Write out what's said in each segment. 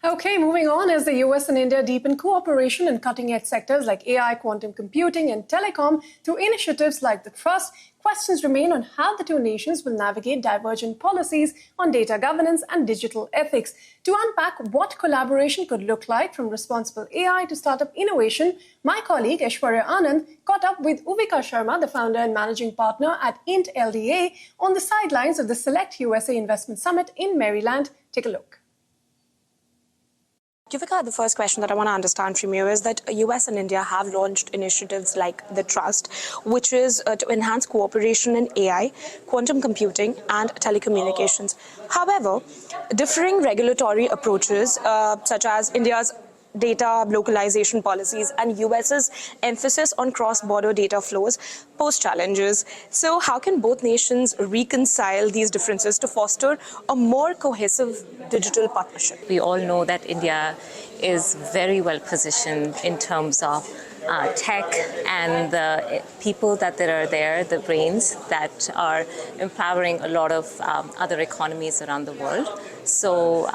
Okay, moving on, as the US and India deepen cooperation in cutting-edge sectors like AI, quantum computing, and telecom through initiatives like the Trust, questions remain on how the two nations will navigate divergent policies on data governance and digital ethics. To unpack what collaboration could look like, from responsible AI to startup innovation, my colleague Aishwarya Anand caught up with Uvika Sharma, the founder and managing partner at INTLDA, on the sidelines of the Select USA Investment Summit in Maryland. Take a look. Uvika, the first question that I want to understand from you is that US and India have launched initiatives like the Trust, which is to enhance cooperation in AI, quantum computing, and telecommunications. However, differing regulatory approaches, such as India's data localization policies and US's emphasis on cross-border data flows, pose challenges. So how can both nations reconcile these differences to foster a more cohesive digital partnership? We all know that India is very well positioned in terms of tech and the people that there are there, the brains that are empowering a lot of other economies around the world. So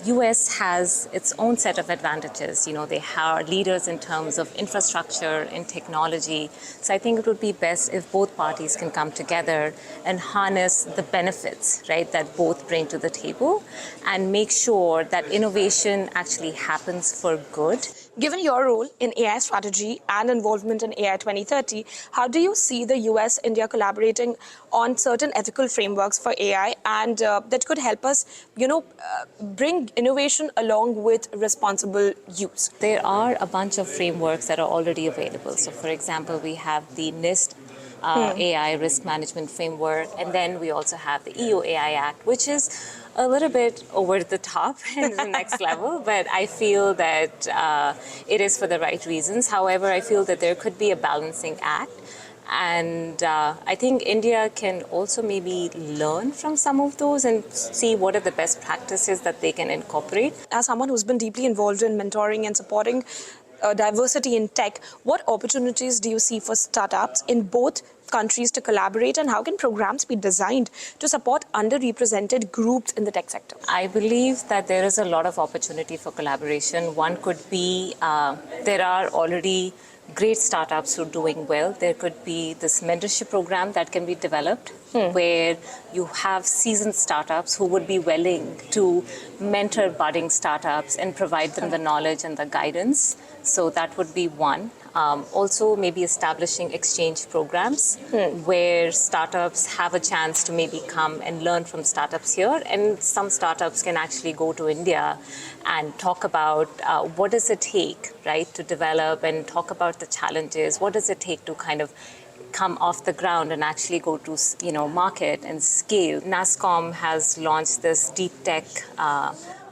US has its own set of advantages. You know, they are leaders in terms of infrastructure and technology. So I think it would be best if both parties can come together and harness the benefits, right, that both bring to the table and make sure that innovation actually happens for good. Given your role in AI strategy and involvement in AI 2030, how do you see the US-India collaborating on certain ethical frameworks for AI and that could help us, bring innovation along with responsible use? There are a bunch of frameworks that are already available. So, for example, we have the NIST AI risk management framework, and then we also have the EU AI Act, which is a little bit over the top and the next level, but I feel that it is for the right reasons. However, I feel that there could be a balancing act. And I think India can also maybe learn from some of those and see what are the best practices that they can incorporate. As someone who's been deeply involved in mentoring and supporting diversity in tech, what opportunities do you see for startups in both countries to collaborate, and how can programs be designed to support underrepresented groups in the tech sector? I believe that there is a lot of opportunity for collaboration. One could be there are already great startups who are doing well. There could be this mentorship program that can be developed where you have seasoned startups who would be willing to mentor budding startups and provide them the knowledge and the guidance. So that would be one. Also, maybe establishing exchange programs where startups have a chance to maybe come and learn from startups here. And some startups can actually go to India and talk about what does it take, right, to develop, and talk about the challenges. What does it take to kind of come off the ground and actually go to, market and scale. NASSCOM has launched this deep tech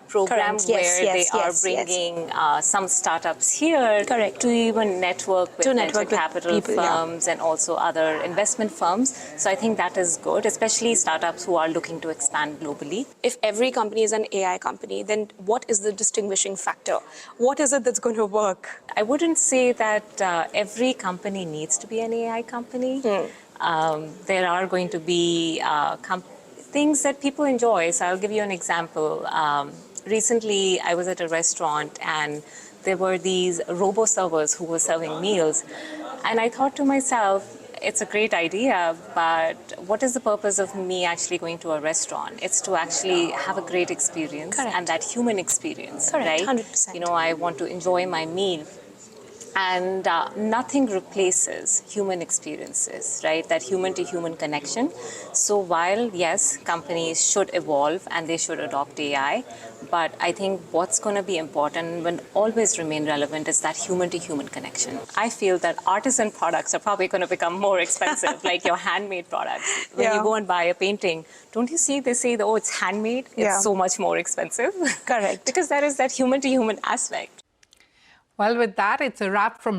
program where they are bringing some startups here to even network with venture capital firms and also other investment firms. So I think that is good, especially startups who are looking to expand globally. If every company is an AI company, then what is the distinguishing factor? What is it that's going to work? I wouldn't say that every company needs to be an AI company. There are going to be things that people enjoy. So I'll give you an example. Recently, I was at a restaurant and there were these robo-servers who were serving meals. And I thought to myself, it's a great idea, but what is the purpose of me actually going to a restaurant? It's to actually have a great experience and that human experience, right? 100%. I want to enjoy my meal. And nothing replaces human experiences, right? That human-to-human connection. So while, yes, companies should evolve and they should adopt AI, but I think what's going to be important and always remain relevant is that human-to-human connection. I feel that artisan products are probably going to become more expensive, like your handmade products. When you go and buy a painting, don't you see they say, oh, it's handmade? It's so much more expensive. Correct. Because there is that human-to-human aspect. Well, with that, it's a wrap from